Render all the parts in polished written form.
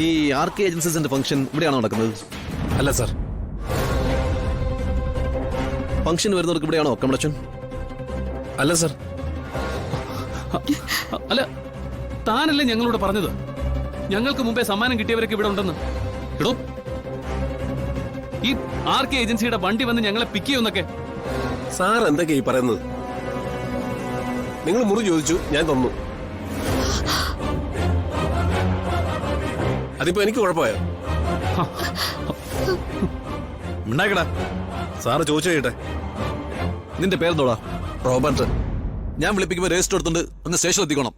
ഈ RK ഏജൻസീസിന്റെ function ഇവിടെയാണോ നടക്കുന്നത്? അല്ല സർ. ഫംഗ്ഷൻ വരുന്നവർക്ക് ഇവിടെയാണോ അക്കോമഡേഷൻ? അല്ല സർ. അല്ല, താനല്ലേ ഞങ്ങളോട് പറഞ്ഞത് ഞങ്ങൾക്ക് മുമ്പേ സമ്മാനം കിട്ടിയവരൊക്കെ ഇവിടെ ഉണ്ടെന്ന്? എടോ, ഈ RK ഏജൻസിയുടെ വണ്ടി വന്ന് ഞങ്ങളെ പിക്ക് ചെയ്യുന്നൊക്കെ. സാർ എന്തൊക്കെയാ ഈ പറയുന്നത്? നിങ്ങൾ മുറി ചോദിച്ചു, ഞാൻ തന്നു. അതിപ്പോ എനിക്ക് കുഴപ്പമായോ? ഉണ്ടാക്കടാ, സാറ് ചോദിച്ചു കേട്ടെ. നിന്റെ പേരെന്തോടാ? റോബർട്ട്. ഞാൻ വിളിപ്പിക്കുമ്പോ രജിസ്റ്റർ എടുത്തോണ്ട് ഒന്ന് സ്റ്റേഷനിൽ എത്തിക്കണം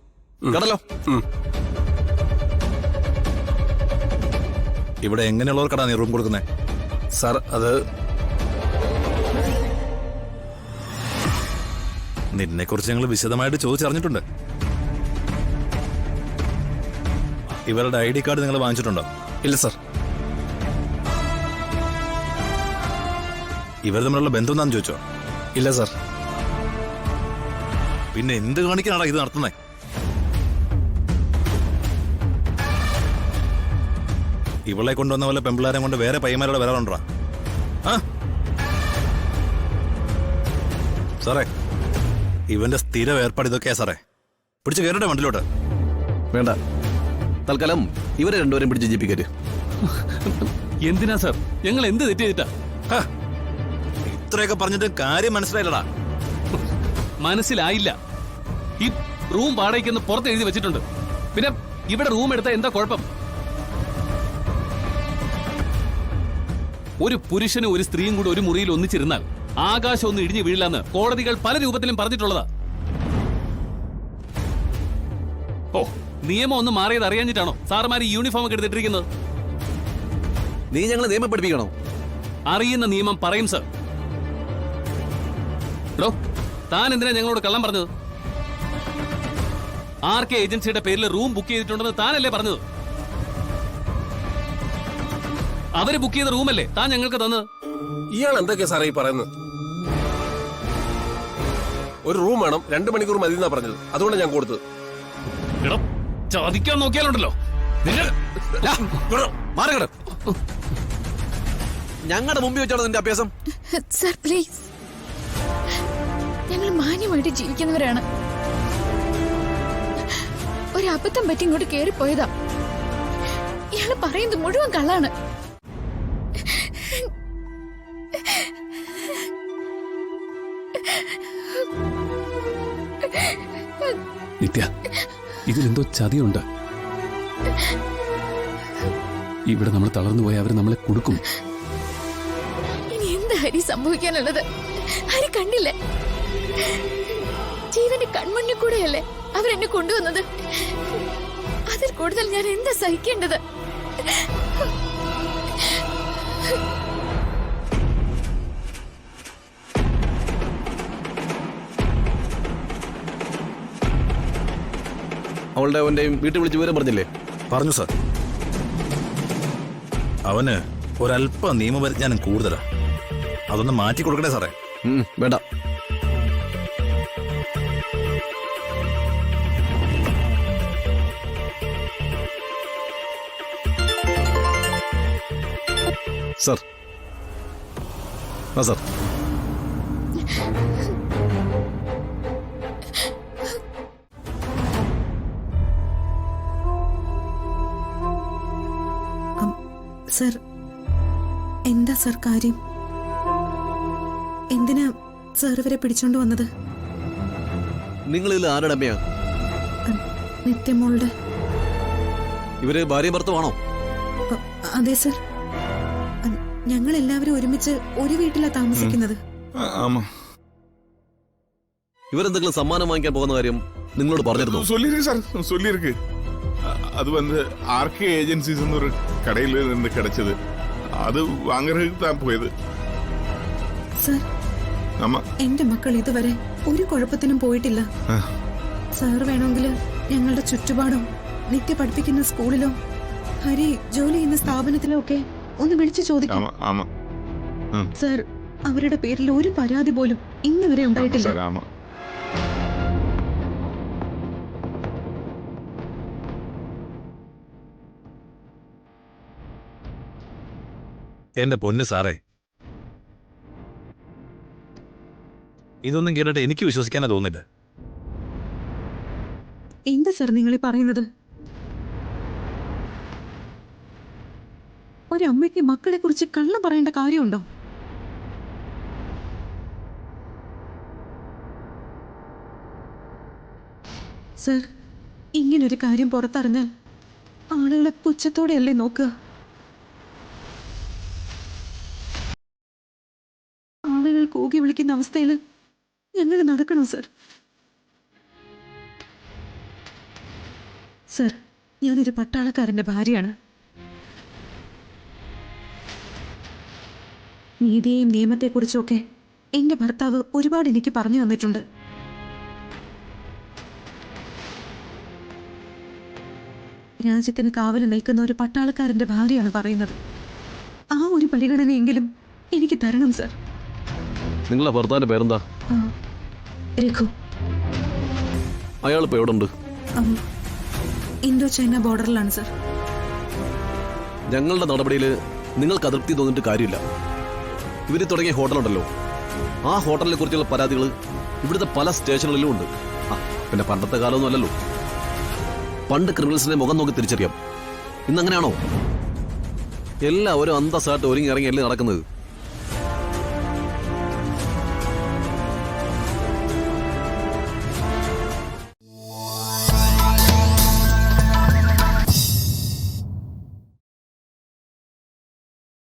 കേട്ടല്ലോ. ഇവിടെ എങ്ങനെയുള്ളവർക്കടാ നീ റൂം കൊടുക്കുന്നേ? സാർ അത് നിന്നെ കുറിച്ച് ഞങ്ങൾ വിശദമായിട്ട് ചോദിച്ചറിഞ്ഞിട്ടുണ്ട്. ഇവരുടെ ID കാർഡ് നിങ്ങൾ വാങ്ങിച്ചിട്ടുണ്ടോ? ഇല്ല സാർ. ഇവർ തമ്മിലുള്ള ബന്ധം എന്താണെന്ന് ചോദിച്ചോ? ഇല്ല സാർ. പിന്നെ എന്ത് കാണിക്കാനാടാ ഇത് നടത്തുന്നേ? ഇവളെ കൊണ്ടുവന്ന പോലെ പെമ്പിളാരെ കൊണ്ട് വേറെ പയ്യന്മാരോട് വരാറുണ്ടാ? ആ സാറേ, ഇവന്റെ സ്ഥിരം ഏർപ്പാട് ഇതൊക്കെയാ സാറേ. പിടിച്ച് കയറട്ടെ വണ്ടിലോട്ട്? വേണ്ട, തൽക്കാലം ഇവരെ രണ്ടുപേരും പിടിച്ച് ജീപ്പിക്കരുത്. എന്തിനാ സാർ? ഞങ്ങൾ എന്ത് തെറ്റ് ചെയ്തിട്ടാ? ഇത്രയൊക്കെ പറഞ്ഞിട്ട് കാര്യം മനസ്സിലായില്ലടാ. മനസ്സിലായില്ല. ഈ റൂം വാടകയ്ക്കെന്ന് പുറത്ത് എഴുതി വെച്ചിട്ടുണ്ട്. പിന്നെ ഇവിടെ റൂം എടുത്താൽ എന്താ കുഴപ്പം? ഒരു പുരുഷനും ഒരു സ്ത്രീയും കൂടെ ഒരു മുറിയിൽ ഒന്നിച്ചിരുന്നാൽ ആകാശം ഒന്നും ഇടിഞ്ഞു വീഴില്ലെന്ന് കോടതികൾ പല രൂപത്തിലും പറഞ്ഞിട്ടുള്ളതാ. ഓ, നിയമം ഒന്ന് മാറിയത് അറിയാഞ്ഞിട്ടാണോ സാറുമാർ ഈ യൂണിഫോം ഒക്കെ എടുത്തിട്ടിരിക്കുന്നത്? നീ ഞങ്ങളെ നിയമം പഠിപ്പിക്കണോ? അറിയുന്ന നിയമം പറയും സർ. എടോ, താൻ എന്തിനാ ഞങ്ങളോട് കള്ളം പറഞ്ഞത്? RK ഏജൻസിയുടെ പേരിൽ റൂം ബുക്ക് ചെയ്തിട്ടുണ്ടെന്ന് താനല്ലേ പറഞ്ഞത്? അവര് ബുക്ക് ചെയ്ത റൂമല്ലേ താൻ ഞങ്ങൾക്ക് തന്നത്? ഇയാൾ എന്തൊക്കെയാ സാറേ ഈ പറയുന്നത്? ഒരു റൂം വേണം, 2 മണിക്കൂർ മതി എന്നാ പറഞ്ഞത്. അതുകൊണ്ട് ഞാൻ കൊടുത്തത്. എടോ, ചതിക്കാൻ നോക്കിയാലുണ്ടല്ലോ. ഞങ്ങളുടെ മുമ്പിൽ വെച്ചാണോ നിന്റെ അഭ്യാസം? സർ പ്ലീസ്, ഞങ്ങൾ മാന്യമായിട്ട് ജീവിക്കുന്നവരാണ്. ഒരു അബദ്ധം പറ്റി ഇങ്ങോട്ട് കേറിപ്പോയതാ. ഇയാള് പറയുന്നത് മുഴുവൻ കള്ളാണ്. നിത്യ, ഇതിലെന്തോ ചതിയുണ്ട്. ഇവിടെ നമ്മൾ തളർന്നു പോയാൽ അവർ നമ്മളെ കൊടുക്കും. ഇനി എന്താ ഹരി സംഭവിക്കാനുള്ളത്? ഹരി കണ്ടില്ലേ? ജീവന്റെ കൺമുന്നിൽ കൂടെയല്ലേ അവരെന്നെ കൊണ്ടുവന്നത്. അതിൽ കൂടുതൽ ഞാൻ എന്താ സഹിക്കേണ്ടത്? അവളുടെ അവന്റെയും വീട്ടിൽ വിളിച്ച് വിവരം പറഞ്ഞില്ലേ? പറഞ്ഞു സാർ. അവന് ഒരല്പ നിയമപരിജ്ഞാനം കൂടുതലാ. അതൊന്ന് മാറ്റി കൊടുക്കണേ സാറേ. വേണ്ട. സർ. ആ സർ. സർ, എന്താ സർ കാര്യം? എന്തിനാ സർ ഇവരെ പിടിച്ചോണ്ട് വന്നത്? നിങ്ങളിതിൽ ആരുടെ അമ്മയാ? നിത്യമോളുടെ. ഇവര് ഭാര്യ ഭർത്താവാണോ? അതെ സർ, ഞങ്ങൾ എല്ലാവരും ഒരുമിച്ച് ഒരു വീട്ടിലാ താമസിക്കുന്നത്. ഇവരെന്തെങ്കിലും സമ്മാനം വാങ്ങിക്കാൻ പോകുന്ന കാര്യം നിങ്ങളോട് പറഞ്ഞിരുന്നു? சொல்லிருக்கு சார், சொல்லிருக்கு. அது வந்து RK ஏஜென்சிஸ் ஒரு கடையில இருந்து கிடைச்சது. அது வாங்குறதுக்கு தான் போയത്. സർ, എന്റെ മക്കൾ ഇതുവരെ ഒരു കുഴപ്പത്തിനും പോയിട്ടില്ല. സാർ വേണമെങ്കിൽ ഞങ്ങളുടെ ചുറ്റുപാടും നിത്യ പഠിപ്പിക്കുന്ന സ്കൂളിലോ ഹരി ജോലി ചെയ്യുന്ന സ്ഥാപനത്തിലോ ഒക്കെ ഒന്ന് വിളിച്ചു ചോദിക്കാം. സർ, അവരുടെ പേരിൽ ഒരു പരാതി പോലും ഇന്ന് വരെ ഉണ്ടായിട്ടില്ല. എന്റെ പൊന്ന് സാറേ, ഇതൊന്നും കേട്ടിട്ട് എനിക്ക് വിശ്വസിക്കാനേ തോന്നില്ല. എന്താ സർ നിങ്ങൾ പറയുന്നത്? ഒരമ്മയ്ക്ക് മക്കളെ കുറിച്ച് കള്ളം പറയേണ്ട കാര്യമുണ്ടോ? സർ, ഇങ്ങനൊരു കാര്യം പുറത്തറിഞ്ഞാൽ ആളുകളെ പുച്ഛത്തോടെയല്ലേ നോക്കുക? ആളുകൾ കൂകി വിളിക്കുന്ന അവസ്ഥയിൽ ഞങ്ങൾ നടക്കണം സർ. സർ, ഞാനൊരു പട്ടാളക്കാരന്റെ ഭാര്യയാണ്. നീതിയെയും നിയമത്തെക്കുറിച്ചൊക്കെ എന്റെ ഭർത്താവ് ഒരുപാട് എനിക്ക് പറഞ്ഞു തന്നിട്ടുണ്ട്. രാജ്യത്തിന് കാവല് നിൽക്കുന്ന ഒരു പട്ടാളക്കാരന്റെ ഭാര്യയാണ് പറയുന്നത്. ആ ഒരു പരിഗണനയെങ്കിലും എനിക്ക് തരണം സർ. നിങ്ങളെ ഭർത്താവിന്റെ പേരെന്താ? രഘു. അയാൾ ഇപ്പൊ എവിടെ ഉണ്ട്? ഇന്തോ ചൈന ബോർഡറിലാണ് സർ. ഞങ്ങളുടെ നടപടിയിൽ നിങ്ങൾക്ക് അതൃപ്തി തോന്നിട്ട് കാര്യമില്ല. ഇവര് തുടങ്ങിയ ഹോട്ടലുണ്ടല്ലോ, ആ ഹോട്ടലിനെ കുറിച്ചുള്ള പരാതികൾ ഇവിടുത്തെ പല സ്റ്റേഷനുകളിലും ഉണ്ട്. പിന്നെ പണ്ടത്തെ കാലമൊന്നും അല്ലല്ലോ. പണ്ട് ക്രിമിനൽസിനെ മുഖം നോക്കി തിരിച്ചറിയാം. ഇന്നങ്ങനെയാണോ? എല്ലാവരും അന്തസ്സായിട്ട് ഒരുങ്ങി ഇറങ്ങിയല്ലേ നടക്കുന്നത്.